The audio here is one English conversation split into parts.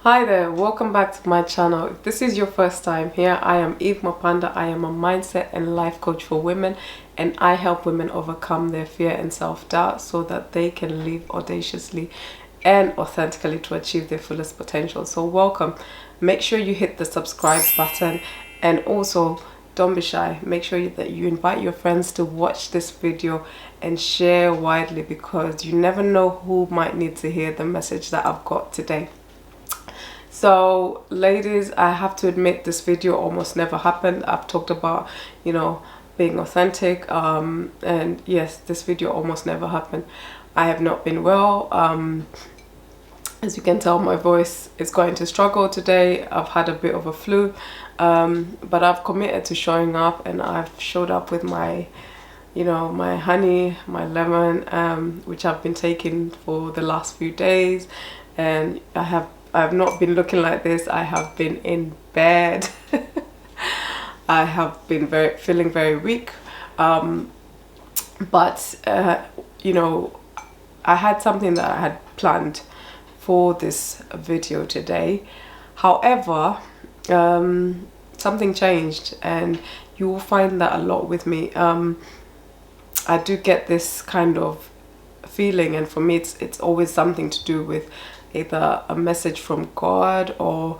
Hi there, welcome back to my channel. If this is your first time here, I am Eve Mapanda. I am a mindset and life coach for women, and I help women overcome their fear and self-doubt so that they can live audaciously and authentically to achieve their fullest potential. So welcome. Make sure you hit the subscribe button, and also don't be shy. Make sure that you invite your friends to watch this video and share widely, because you never know who might need to hear the message that I've got today. So ladies, I have to admit this video almost never happened. I've talked about, being authentic, and yes, this video almost never happened. I have not been well. As you can tell, my voice is going to struggle today. I've had a bit of a flu, but I've committed to showing up, and I've showed up with my my honey, my lemon, which I've been taking for the last few days, and I've not been looking like this. I have been in bed. I have been feeling very weak, but I had something that I had planned for this video today. However, something changed, and you will find that a lot with me. I do get this kind of feeling, and for me it's always something to do with either a message from God or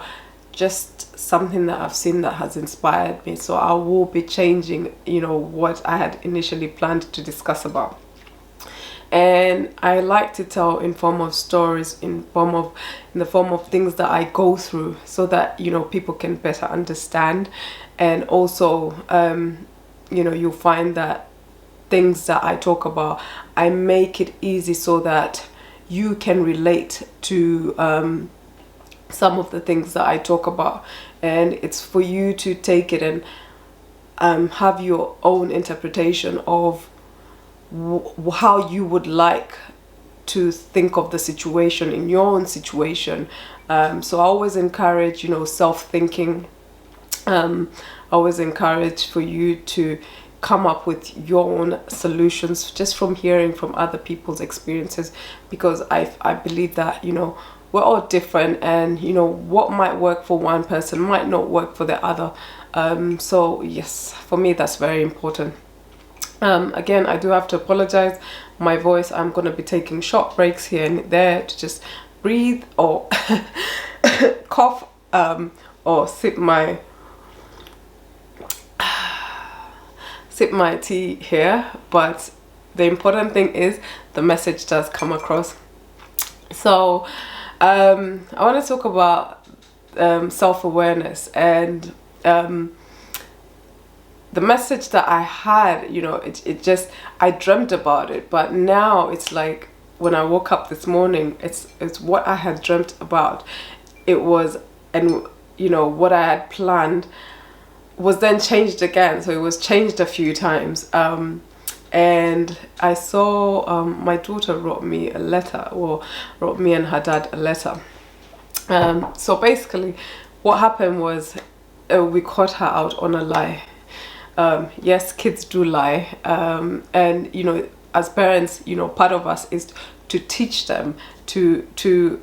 just something that I've seen that has inspired me. So I will be changing what I had initially planned to discuss about. And I like to tell in form of stories, in the form of things that I go through, so that people can better understand. And also you'll find that things that I talk about, I make it easy so that you can relate to some of the things that I talk about, and it's for you to take it and have your own interpretation of how you would like to think of the situation in your own situation. So I always encourage self-thinking. I always encourage for you to come up with your own solutions just from hearing from other people's experiences, because I believe that we're all different, and what might work for one person might not work for the other. So yes, for me that's very important. Again, I do have to apologize. My voice, I'm going to be taking short breaks here and there to just breathe or cough, or sip my tea here. But the important thing is the message does come across. So I want to talk about self-awareness, and the message that I had, it just, I dreamt about it, but now it's like when I woke up this morning, it's what I had dreamt about. It was, and what I had planned was then changed again. So it was changed a few times. And I saw my daughter wrote me a letter, or wrote me and her dad a letter. So basically what happened was we caught her out on a lie. Yes, kids do lie, and as parents, part of us is to teach them, to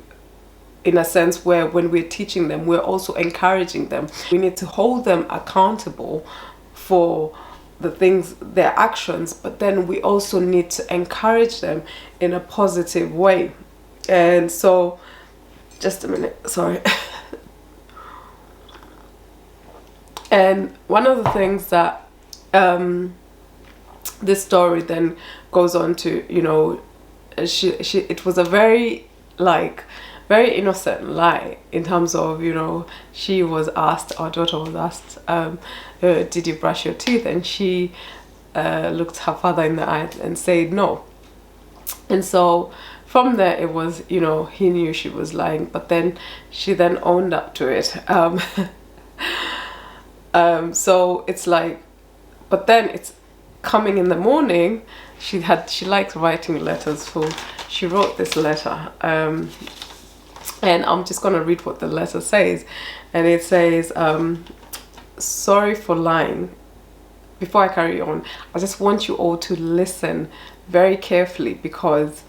in a sense where when we're teaching them, we're also encouraging them. We need to hold them accountable for the things, their actions, but then we also need to encourage them in a positive way. And so, just a minute, sorry. And one of the things that this story then goes on to, it was a very innocent lie, in terms of she was asked, our daughter was asked, did you brush your teeth? And she looked her father in the eye and said no. And so from there it was, he knew she was lying, but then she then owned up to it. So it's like, but then it's coming in the morning. She liked writing letters, so she wrote this letter, and I'm just gonna read what the letter says. And it says, sorry for lying. Before I carry on, I just want you all to listen very carefully, because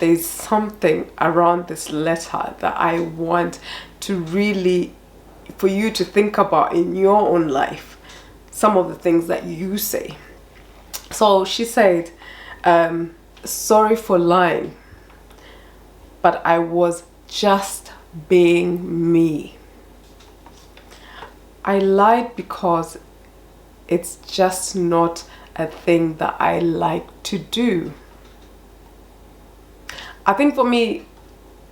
there's something around this letter that I want to really, for you to think about in your own life, some of the things that you say. So she said, sorry for lying, but I was just being me. I lied because it's just not a thing that I like to do. I think for me,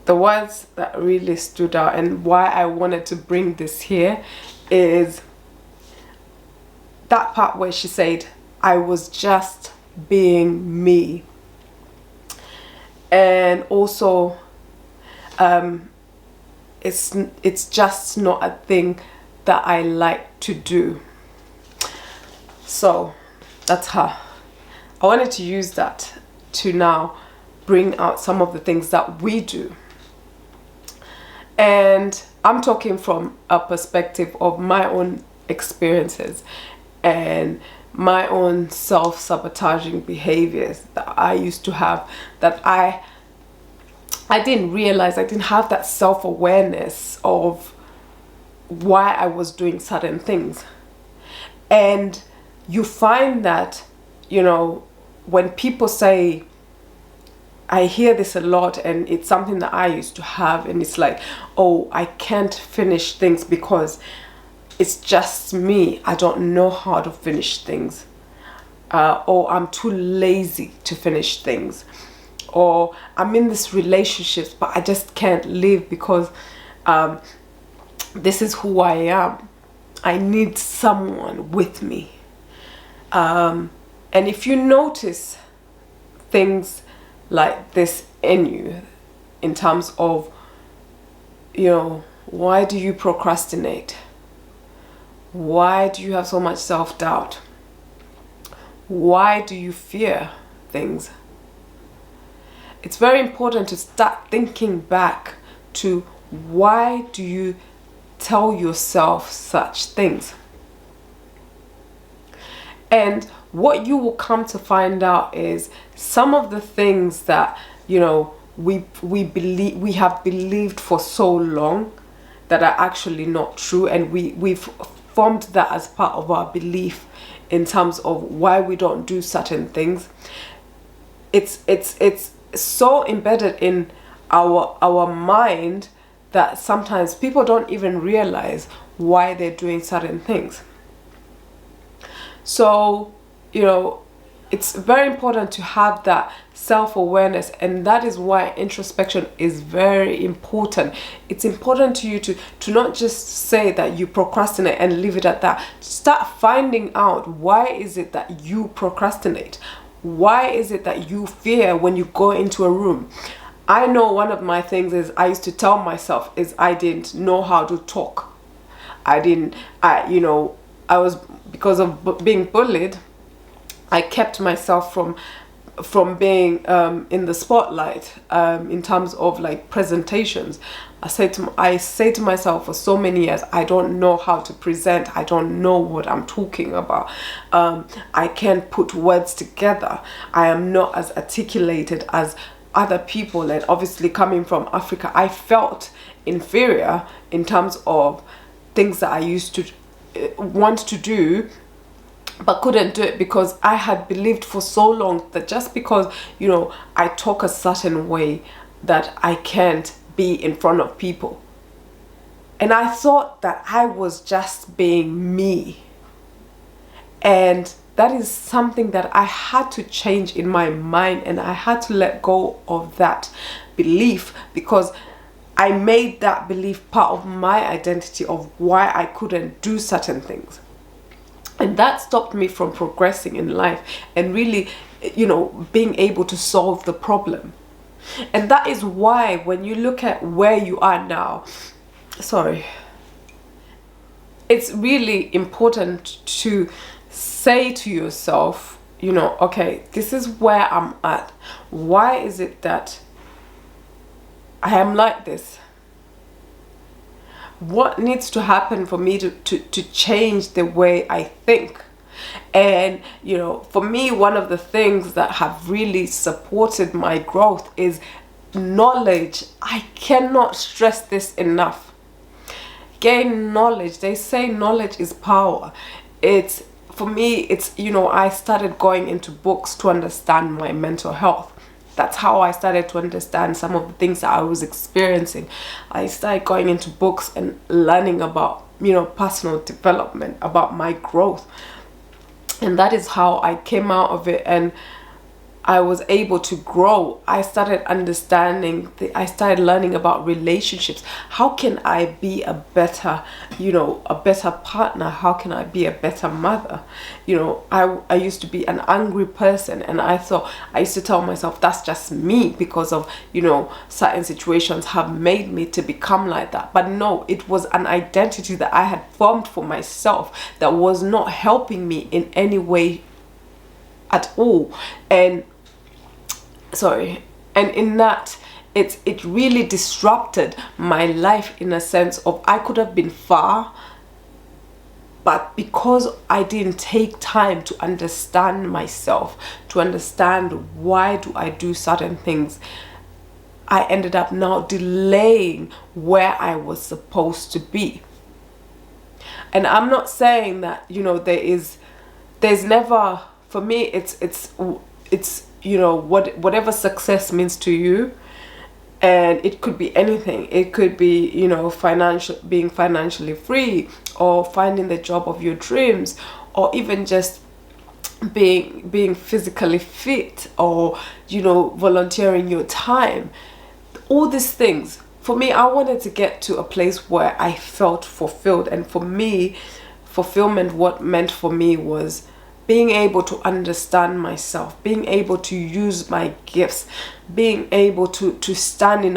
the words that really stood out and why I wanted to bring this here is that part where she said, I was just being me. And also, it's just not a thing that I like to do. So that's her. I wanted to use that to now bring out some of the things that we do. And I'm talking from a perspective of my own experiences and my own self-sabotaging behaviors that I used to have, that I didn't realize. I didn't have that self-awareness of why I was doing certain things. And you find that, you know, when people say, I hear this a lot, and it's something that I used to have, and it's like, oh, I can't finish things because it's just me. I don't know how to finish things. Or I'm too lazy to finish things. Or I'm in this relationship, but I just can't live because this is who I am. I need someone with me. And if you notice things like this in you, in terms of, you know, why do you procrastinate? Why do you have so much self-doubt? Why do you fear things? It's very important to start thinking back to why do you tell yourself such things? And what you will come to find out is some of the things that, you know, we have believed for so long that are actually not true, and we've formed that as part of our belief in terms of why we don't do certain things. It's so embedded in our mind that sometimes people don't even realize why they're doing certain things. So, you know, it's very important to have that self-awareness, and that is why introspection is very important. It's important to you to not just say that you procrastinate and leave it at that. Start finding out, why is it that you procrastinate? Why is it that you fear when you go into a room? I know one of my things is I used to tell myself is I didn't know how to talk. Because of being bullied, I kept myself from being in the spotlight in terms of like presentations. I say to myself for so many years, I don't know how to present. I don't know what I'm talking about. I can't put words together. I am not as articulated as other people. And obviously, coming from Africa, I felt inferior in terms of things that I used to want to do but couldn't do it, because I had believed for so long that just because, you know, I talk a certain way that I can't be in front of people. And I thought that I was just being me. And that is something that I had to change in my mind, and I had to let go of that belief, because I made that belief part of my identity of why I couldn't do certain things. And that stopped me from progressing in life and really, you know, being able to solve the problem. And that is why when you look at where you are now, it's really important to say to yourself, you know, okay, this is where I'm at. Why is it that I am like this? What needs to happen for me to change the way I think? And for me, one of the things that have really supported my growth is knowledge. I cannot stress this enough. Gain knowledge. They say knowledge is power. It's, for me, it's, I started going into books to understand my mental health. That's how I started to understand some of the things that I was experiencing. I started going into books and learning about, personal development, about my growth. And that is how I came out of it, and I was able to grow. I started understanding, I started learning about relationships. How can I be a better, a better partner? How can I be a better mother? I used to be an angry person, and I used to tell myself that's just me because of, certain situations have made me to become like that. But no, it was an identity that I had formed for myself that was not helping me in any way at all. And in that, it really disrupted my life in a sense of, I could have been far, but because I didn't take time to understand myself, to understand why do I do certain things, I ended up now delaying where I was supposed to be. And I'm not saying that, there's never, for me, it's whatever success means to you, and it could be anything. It could be, being financially free, or finding the job of your dreams, or even just being physically fit, or volunteering your time. All these things, for me, I wanted to get to a place where I felt fulfilled. And for me, fulfillment, what meant for me was being able to understand myself, being able to use my gifts, being able to stand in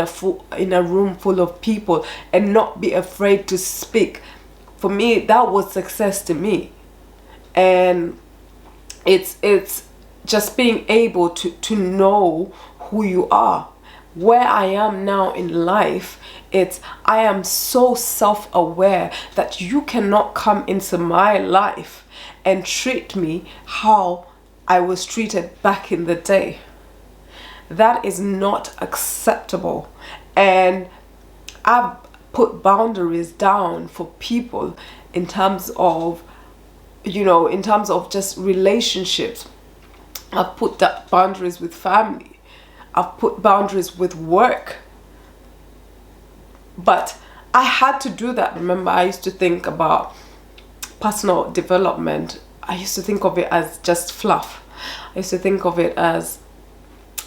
a room full of people and not be afraid to speak. For me, that was success to me. And it's just being able to know who you are. Where I am now in life, I am so self-aware that you cannot come into my life and treat me how I was treated back in the day. That is not acceptable. And I've put boundaries down for people in terms of, just relationships. I've put that boundaries with family. I've put boundaries with work. But I had to do that. Remember, I used to think about personal development. I used to think of it as just fluff. I used to think of it as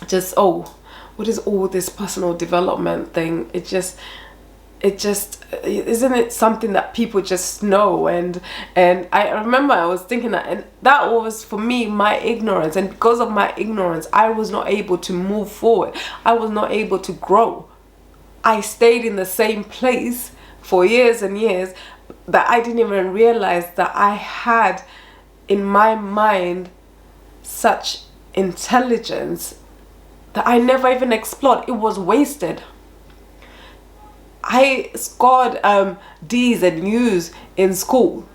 just, what is all this personal development thing? It just isn't it something that people just know? And I remember I was thinking that, and that was for me my ignorance. And because of my ignorance, I was not able to move forward. I was not able to grow. I stayed in the same place for years and years, that I didn't even realize that I had in my mind such intelligence that I never even explored. It was wasted. I scored D's and U's in school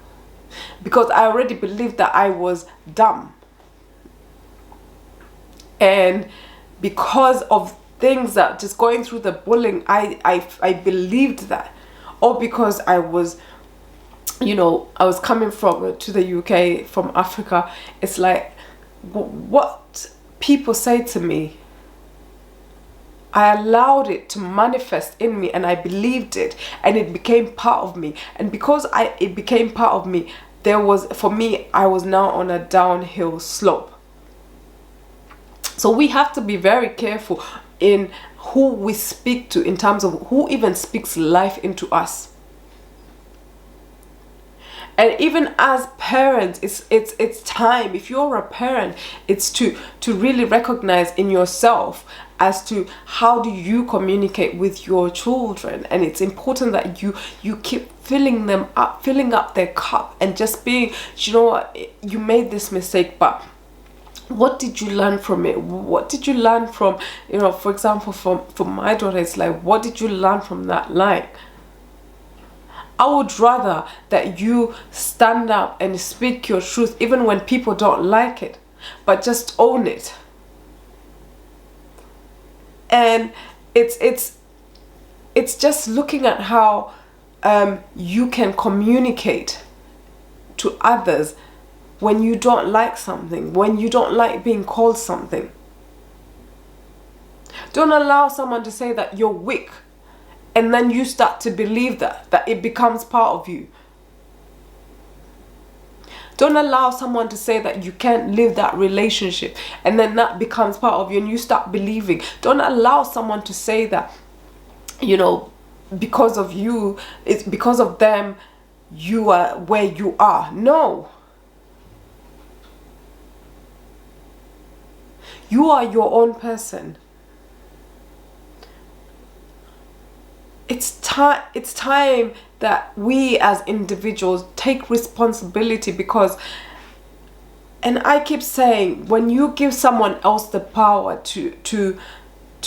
because I already believed that I was dumb. And because of things that just going through the bullying, I believed that. Or because I was coming to the UK from Africa. It's like, what people say to me, I allowed it to manifest in me, and I believed it, and it became part of me. And because it became part of me, I was now on a downhill slope. So we have to be very careful in who we speak to, in terms of who even speaks life into us. And even as parents, it's time. If you're a parent, it's to really recognize in yourself as to how do you communicate with your children. And it's important that you keep filling up their cup, and just being, you know what, you made this mistake, but what did you learn from it? What did you learn from, for example, from my daughter, it's like, what did you learn from that? Like, I would rather that you stand up and speak your truth even when people don't like it, but just own it. And it's just looking at how you can communicate to others when you don't like something, when you don't like being called something. Don't allow someone to say that you're weak, and then you start to believe that it becomes part of you. Don't allow someone to say that you can't live that relationship, and then that becomes part of you and you start believing. Don't allow someone to say that, you know, because of you, it's because of them, you are where you are. No. You are your own person. It's time that we as individuals take responsibility, because, and I keep saying, when you give someone else the power to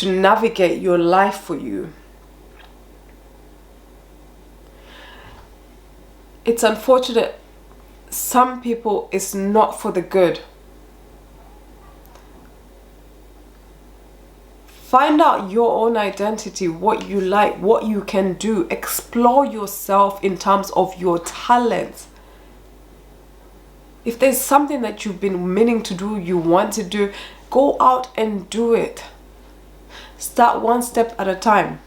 navigate your life for you, it's unfortunate some people it's not for the good. Find out your own identity, what you like, what you can do. Explore yourself in terms of your talents. If there's something that you've been meaning to do, you want to do, go out and do it. Start one step at a time.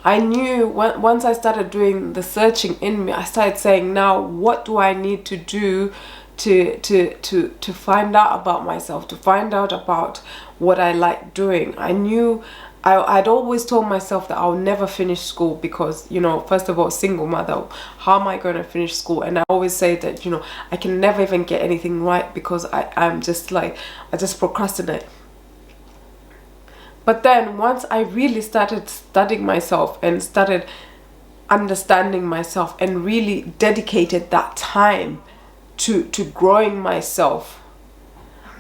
I knew once I started doing the searching in me, I started saying, now what do I need to do to find out about myself, to find out about what I like doing. I knew I'd always told myself that I'll never finish school because, you know, first of all, single mother, how am I going to finish school? And I always say that, you know, I can never even get anything right because I'm just like, I just procrastinate. But then once I really started studying myself and started understanding myself and really dedicated that time to growing myself,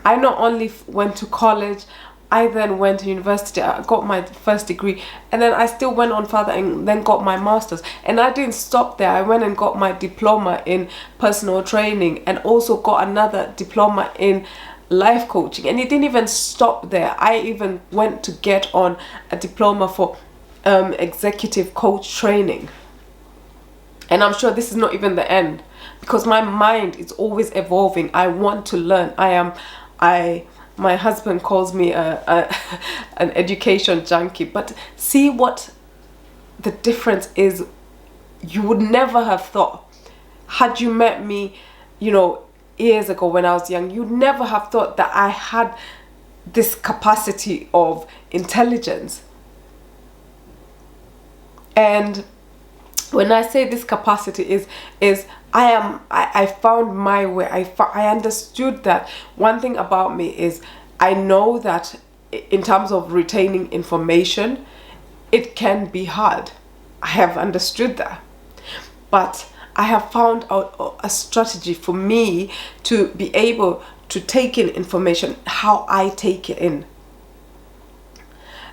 I not only went to college, I then went to university. I got my first degree, and then I still went on further and then got my master's. And I didn't stop there. I went and got my diploma in personal training and also got another diploma in life coaching. And it didn't even stop there. I even went to get on a diploma for executive coach training. And I'm sure this is not even the end, because my mind is always evolving. I want to learn. My husband calls me an education junkie, but see what the difference is. You would never have thought, had you met me, you know, years ago when I was young, you'd never have thought that I had this capacity of intelligence. And when I say this capacity is I found my way. I understood that one thing about me is I know that in terms of retaining information, it can be hard. I have understood that. But I have found out a strategy for me to be able to take in information, how I take it in.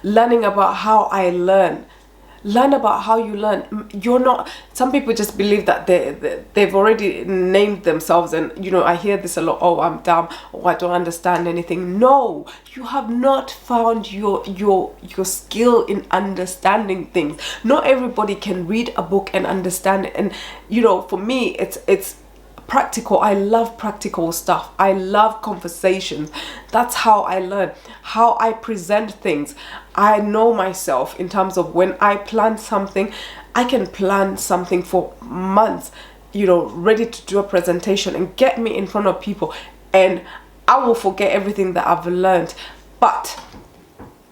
Learning about how I learn. Learn about how you learn. You're not, some people just believe that they've already named themselves, and you know, I hear this a lot, oh, I'm dumb, oh, I don't understand anything. No, you have not found your skill in understanding things. Not everybody can read a book and understand it. And you know, for me, it's practical. I love practical stuff. I love conversations. That's how I learn, how I present things. I know myself in terms of when I plan something, I can plan something for months, you know, ready to do a presentation and get me in front of people, and I will forget everything that I've learned. But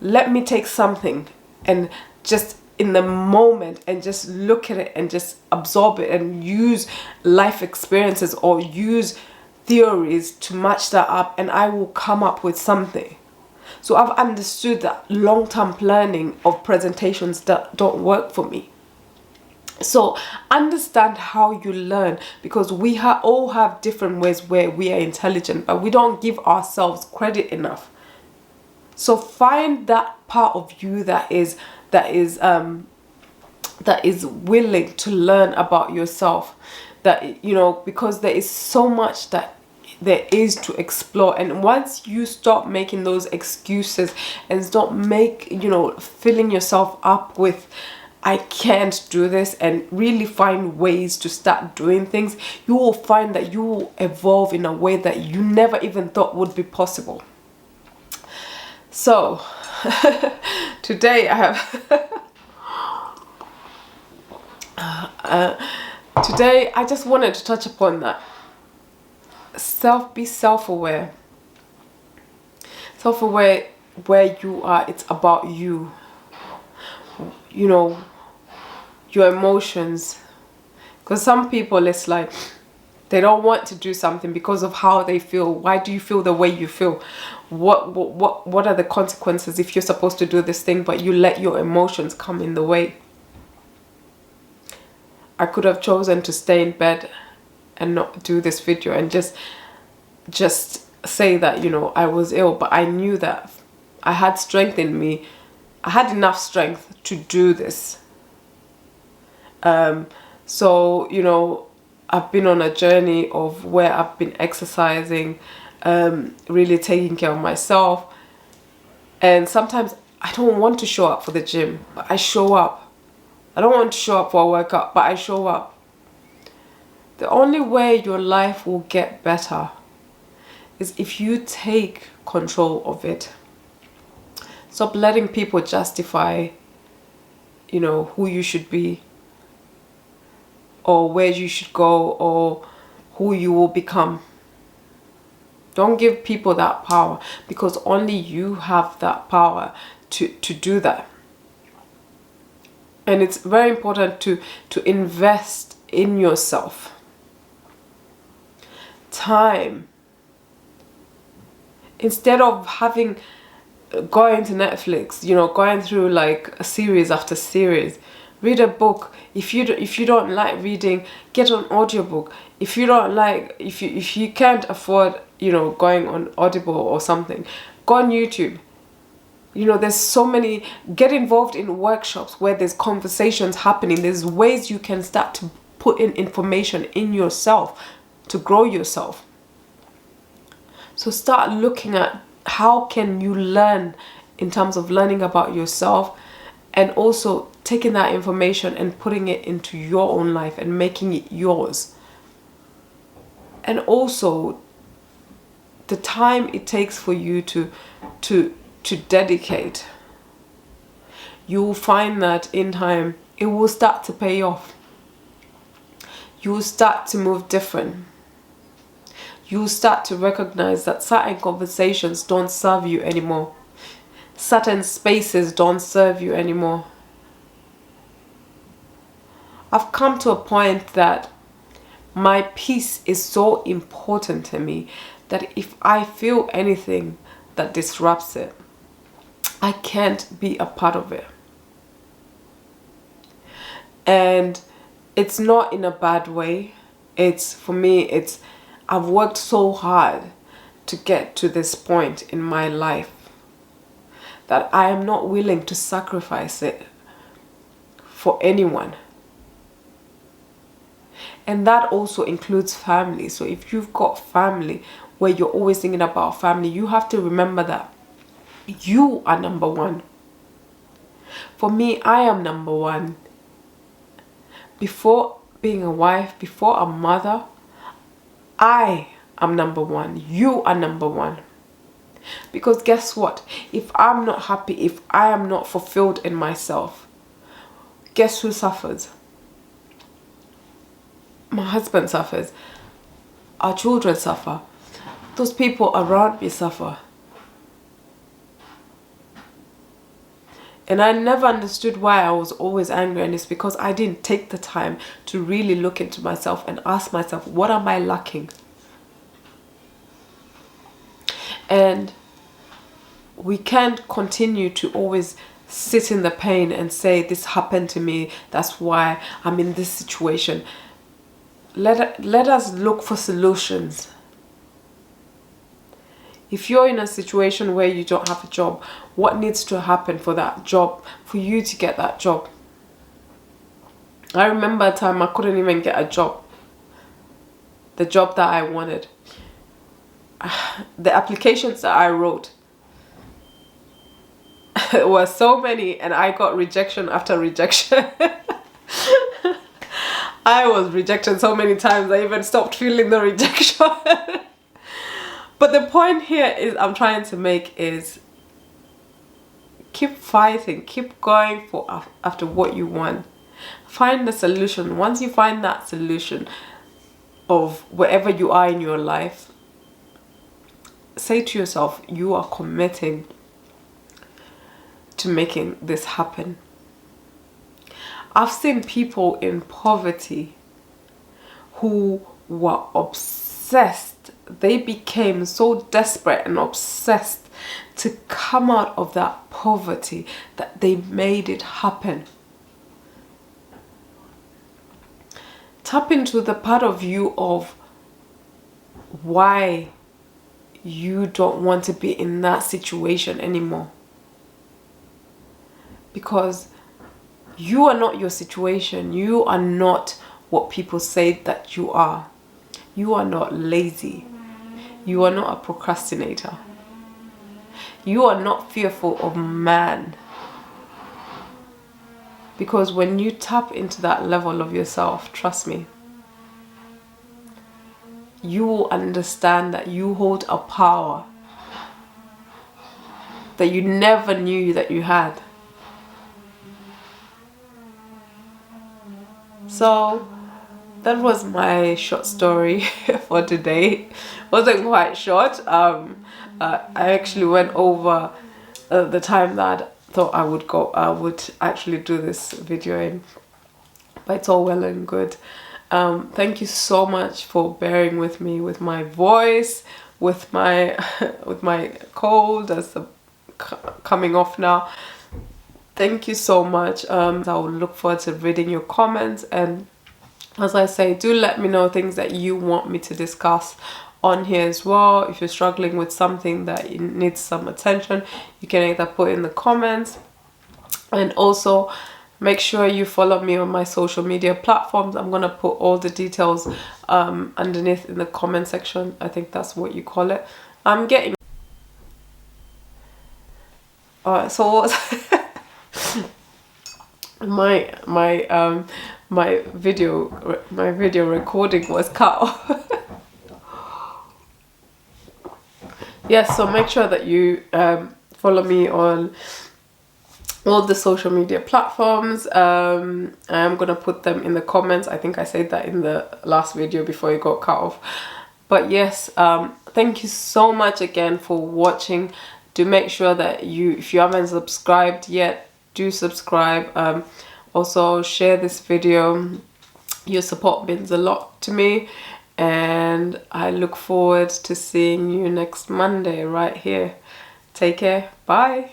let me take something and just in the moment and just look at it and just absorb it and use life experiences or use theories to match that up, and I will come up with something. So I've understood that long-term planning of presentations that don't work for me. So understand how you learn, because we all have different ways where we are intelligent, but we don't give ourselves credit enough. So find that part of you that is that is willing to learn about yourself, that, you know, because there is so much that there is to explore. And once you stop making those excuses and stop filling yourself up with I can't do this, and really find ways to start doing things, you will find that you will evolve in a way that you never even thought would be possible. So today I have today I just wanted to touch upon that. Be self-aware. Self-aware where you are. It's about you. You know, your emotions. Because some people, it's like they don't want to do something because of how they feel. Why do you feel the way you feel? What are the consequences if you're supposed to do this thing but you let your emotions come in the way? I could have chosen to stay in bed and not do this video and just say that, you know, I was ill, but I knew that I had strength in me. I had enough strength to do this. So, you know, I've been on a journey of where I've been exercising, really taking care of myself. And sometimes I don't want to show up for the gym, but I show up. I don't want to show up for a workout, but I show up. The only way your life will get better is if you take control of it. Stop letting people justify, you know, who you should be, or where you should go, or who you will become. Don't give people that power, because only you have that power to do that. And it's very important to invest in yourself. Time. Instead of going to Netflix, you know, going through like a series after series, read a book. If you don't like reading, get an audiobook. If you don't like, if you can't afford, you know, going on Audible or something, go on YouTube. You know, there's so many. Get involved in workshops where there's conversations happening. There's ways you can start to put in information in yourself to grow yourself. So start looking at how can you learn in terms of learning about yourself, and also taking that information and putting it into your own life and making it yours. And also the time it takes for you to dedicate, you will find that in time it will start to pay off. You will start to move different. You will start to recognize that certain conversations don't serve you anymore. Certain spaces don't serve you anymore. I've come to a point that my peace is so important to me that if I feel anything that disrupts it, I can't be a part of it. And it's not in a bad way. For me, I've worked so hard to get to this point in my life that I am not willing to sacrifice it for anyone. And that also includes family. So if you've got family where you're always thinking about family, you have to remember that you are number one. For me, I am number one. Before being a wife, before a mother, I am number one. You are number one. Because guess what? If I'm not happy, if I am not fulfilled in myself, guess who suffers? My husband suffers. Our children suffer. Those people around me suffer. And I never understood why I was always angry, and it's because I didn't take the time to really look into myself and ask myself, what am I lacking? And we can't continue to always sit in the pain and say, this happened to me, that's why I'm in this situation. Let us look for solutions. If you're in a situation where you don't have a job, what needs to happen for that job, for you to get that job? I remember a time I couldn't even get a job. The job that I wanted. The applications that I wrote were so many, and I got rejection after rejection. I was rejected so many times I even stopped feeling the rejection. But the point here is I'm trying to make is keep fighting, keep going for after what you want. Find the solution. Once you find that solution of wherever you are in your life, say to yourself, you are committing to making this happen. I've seen people in poverty who were obsessed. They became so desperate and obsessed to come out of that poverty that they made it happen. Tap into the part of you of why you don't want to be in that situation anymore. Because you are not your situation. You are not what people say that you are. You are not lazy. You are not a procrastinator. You are not fearful of man. Because when you tap into that level of yourself, trust me, you will understand that you hold a power that you never knew that you had. So that was my short story for today. Wasn't quite short. I actually went over the time that I thought I would actually do this video in, but it's all well and good. Thank you so much for bearing with me with my voice, with my with my cold that's coming off now. Thank you so much. I will look forward to reading your comments, and as I say, do let me know things that you want me to discuss on here as well. If you're struggling with something that needs some attention, you can either put in the comments, and also make sure you follow me on my social media platforms. I'm gonna put all the details underneath in the comment section. I think that's what you call it. I'm getting so my video recording was cut off. Yes, so make sure that you follow me on all the social media platforms. I'm gonna put them in the comments. I think I said that in the last video before it got cut off. But yes, thank you so much again for watching. Do make sure that if you haven't subscribed yet, do subscribe. Also share this video. Your support means a lot to me, and I look forward to seeing you next Monday right here. Take care. Bye.